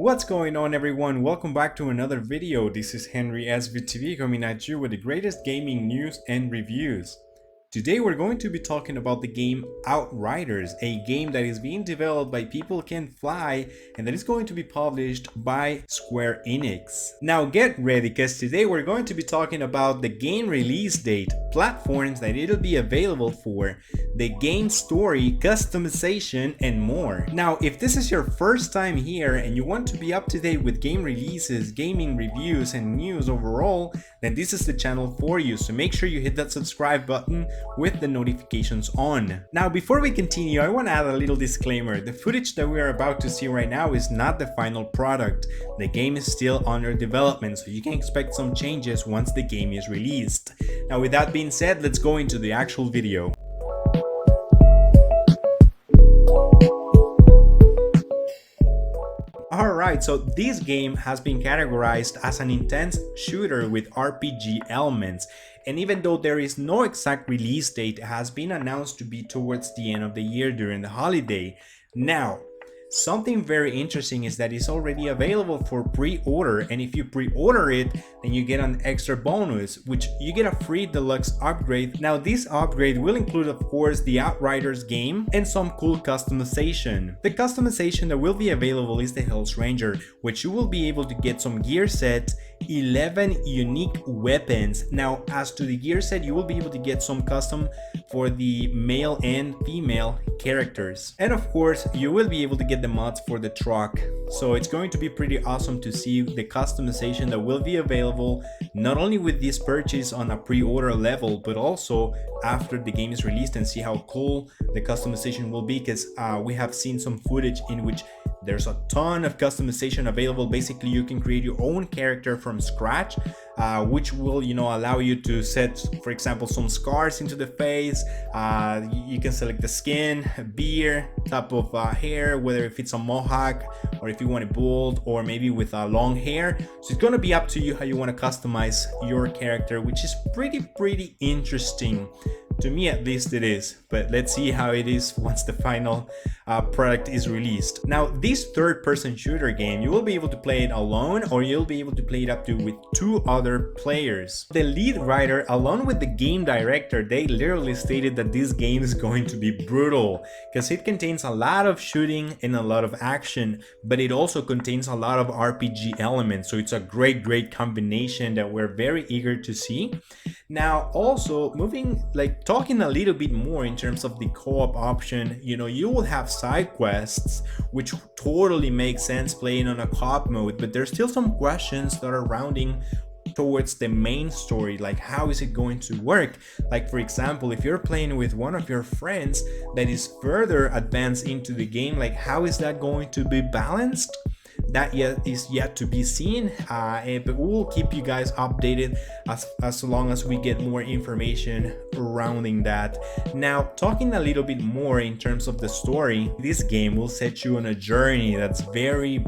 What's going on, everyone? Welcome back to another video. This is Henry SVTV coming at you with the greatest gaming news and reviews. Today we're going to be talking about the game Outriders, a game that is being developed by People Can Fly and that is going to be published by Square Enix. Now get ready, because today we're going to be talking about the game release date, platforms that it'll be available for, the game story, customization, and more. Now, if this is your first time here and you want to be up to date with game releases, gaming reviews, and news overall, then this is the channel for you. So make sure you hit that subscribe button with the notifications on. Now, before we continue, I want to add a little disclaimer. The footage that we are about to see right now is not the final product. The game is still under development, so you can expect some changes once the game is released. Now, with that being said, let's go into the actual video. Alright, so this game has been categorized as an intense shooter with RPG elements, and even though there is no exact release date, it has been announced to be towards the end of the year during the holiday. Now, something very interesting is that it's already available for pre-order, and if you pre-order it, then you get an extra bonus, which you get a free deluxe upgrade. Now, this upgrade will include, of course, the Outriders game and some cool customization. The customization that will be available is the Hell's Ranger, which you will be able to get some gear set, 11 unique weapons. Now, as to the gear set, you will be able to get some custom for the male and female characters, and of course you will be able to get the mods for the truck. So it's going to be pretty awesome to see the customization that will be available not only with this purchase on a pre-order level, but also after the game is released, and see how cool the customization will be, because we have seen some footage in which there's a ton of customization available. Basically, you can create your own character from scratch, which will, allow you to set, for example, some scars into the face. You can select the skin, beard, type of hair, whether if it's a mohawk or if you want it bald or maybe with long hair. So it's gonna be up to you how you want to customize your character, which is pretty interesting. To me, at least, it is, but let's see how it is once the final product is released. Now, this third-person shooter game, you will be able to play it alone, or you'll be able to play it up to with 2 other players. The lead writer, along with the game director, they literally stated that this game is going to be brutal, because it contains a lot of shooting and a lot of action, but it also contains a lot of RPG elements. So it's a great combination that we're very eager to see. Now, also talking a little bit more in terms of the co-op option, you will have side quests, which totally makes sense playing on a co-op mode, but there's still some questions that are rounding towards the main story, like how is it going to work. Like, for example, if you're playing with one of your friends that is further advanced into the game, like how is that going to be balanced? That is yet to be seen, but we will keep you guys updated as long as we get more information surrounding that. Now, talking a little bit more in terms of the story, this game will set you on a journey that's very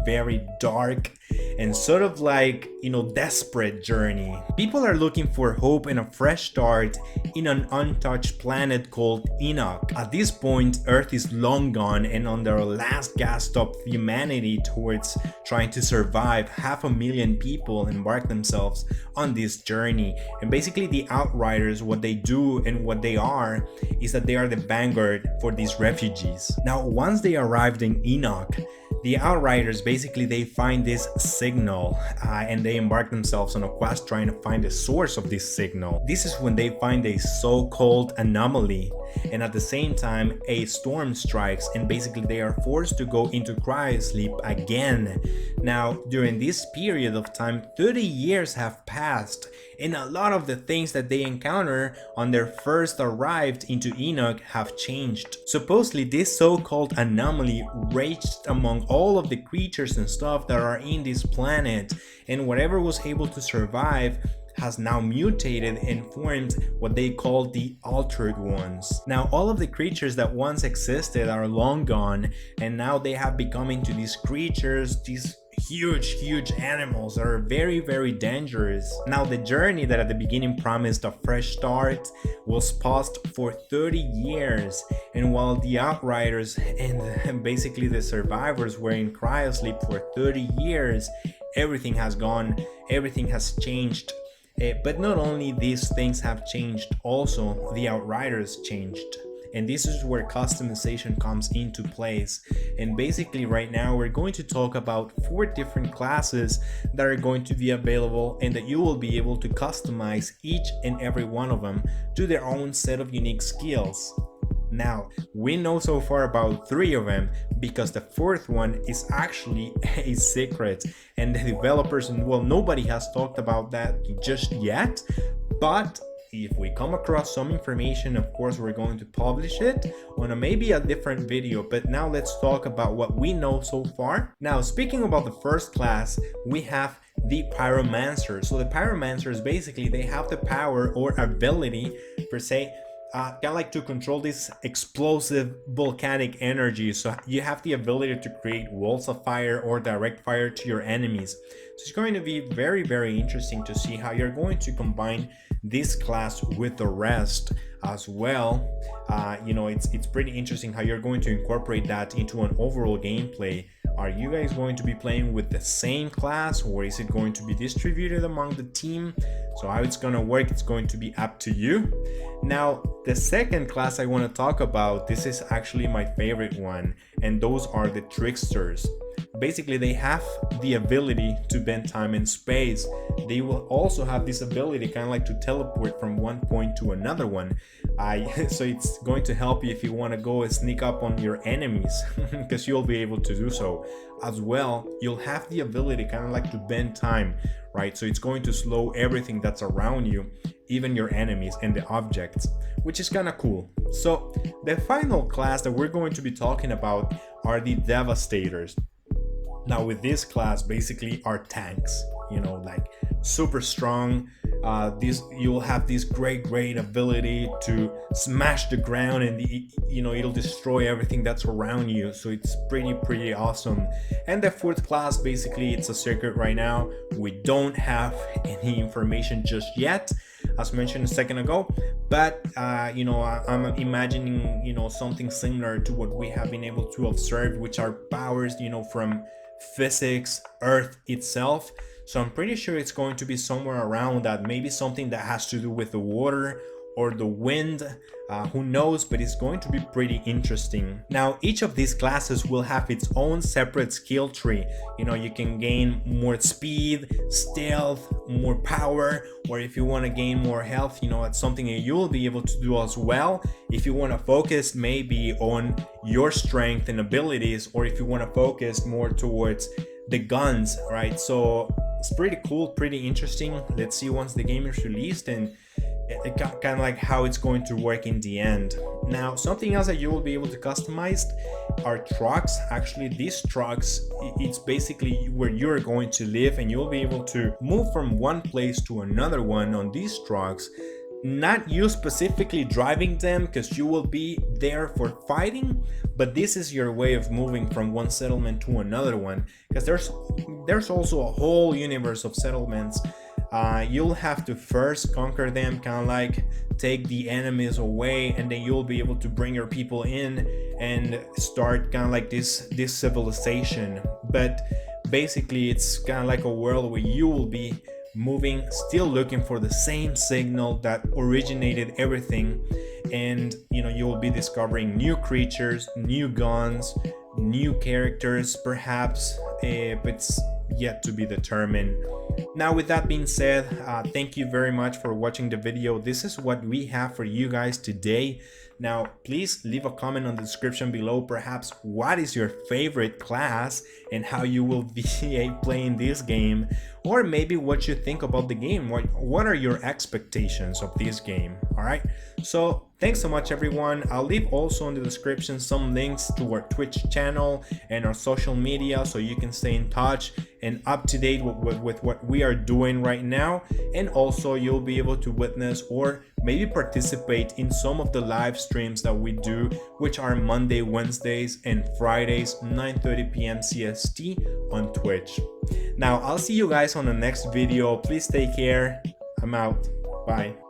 dark and sort of like, desperate journey. People are looking for hope and a fresh start in an untouched planet called Enoch. At this point, Earth is long gone, and on their last gasp of humanity towards trying to survive, 500,000 people embark themselves on this journey. And basically, the Outriders, what they do and what they are, is that they are the vanguard for these refugees. Now, once they arrived in Enoch, the Outriders, basically, they find this signal and they embark themselves on a quest trying to find the source of this signal. This is when they find a so-called anomaly, and at the same time a storm strikes, and basically they are forced to go into cryosleep again. Now, during this period of time, 30 years have passed, and a lot of the things that they encounter on their first arrived into Enoch have changed. Supposedly, this so-called anomaly raged among all of the creatures and stuff that are in this planet, and whatever was able to survive has now mutated and formed what they call the altered ones. Now, all of the creatures that once existed are long gone, and now they have become into these creatures, these huge animals that are very dangerous. Now, the journey that at the beginning promised a fresh start was paused for 30 years, and while the Outriders and basically the survivors were in cryosleep for 30 years, everything has gone, everything has changed. But not only these things have changed, also the Outriders changed. And this is where customization comes into place. And basically right now we're going to talk about 4 different classes that are going to be available and that you will be able to customize each and every one of them to their own set of unique skills. Now, we know so far about 3 of them because the 4th one is actually a secret, and the developers, well, nobody has talked about that just yet, but if we come across some information, of course we're going to publish it on maybe a different video. But now let's talk about what we know so far. Now, speaking about the first class, we have the Pyromancer. So the Pyromancers, basically they have the power or ability per se, kind of like to control this explosive volcanic energy. So you have the ability to create walls of fire or direct fire to your enemies. So it's going to be very interesting to see how you're going to combine this class with the rest as well. You know, it's pretty interesting how you're going to incorporate that into an overall gameplay. Are you guys going to be playing with the same class, or is it going to be distributed among the team? So how it's going to work, it's going to be up to you. Now, the second class I want to talk about, this is actually my favorite one, and those are the Tricksters. Basically, they have the ability to bend time and space. They will also have this ability kind of like to teleport from one point to another one. So it's going to help you if you want to go and sneak up on your enemies because you'll be able to do so. As well, you'll have the ability kind of like to bend time, right? So it's going to slow everything that's around you, even your enemies and the objects, which is kind of cool. So the final class that we're going to be talking about are the Devastators. Now with this class, basically are tanks, you know, like super strong. You'll have this great ability to smash the ground, and it'll destroy everything that's around you. So it's pretty awesome. And the 4th class, basically it's a secret right now. We don't have any information just yet, as mentioned a second ago, but I'm imagining something similar to what we have been able to observe, which are powers from physics, Earth itself. So I'm pretty sure it's going to be somewhere around that, maybe something that has to do with the water or the wind, who knows, but it's going to be pretty interesting. Now, each of these classes will have its own separate skill tree. You can gain more speed, stealth, more power, or if you want to gain more health, it's something that you'll be able to do as well. If you want to focus maybe on your strength and abilities, or if you want to focus more towards the guns, right? So it's pretty cool, pretty interesting. Let's see once the game is released and kind of like how it's going to work in the end. Now, something else that you will be able to customize are trucks. Actually, these trucks, it's basically where you're going to live, and you'll be able to move from one place to another one on these trucks. Not you specifically driving them, because you will be there for fighting, but this is your way of moving from one settlement to another one, because there's also a whole universe of settlements. You'll have to first conquer them, kind of like take the enemies away, and then you'll be able to bring your people in and start kind of like this civilization. But basically it's kind of like a world where you will be moving, still looking for the same signal that originated everything, and you will be discovering new creatures, new guns, new characters perhaps, but it's yet to be determined. Now, with that being said, thank you very much for watching the video. This is what we have for you guys today. Now, please leave a comment on the description below, perhaps what is your favorite class and how you will be playing this game, or maybe what you think about the game. What are your expectations of this game? All right, so thanks so much, everyone. I'll leave also in the description some links to our Twitch channel and our social media, so you can stay in touch and up to date with what we are doing right now. And also you'll be able to witness or maybe participate in some of the live streams streams that we do, which are Monday, Wednesdays, and Fridays, 9:30 p.m. CST on Twitch. Now, I'll see you guys on the next video. Please take care. I'm out. Bye.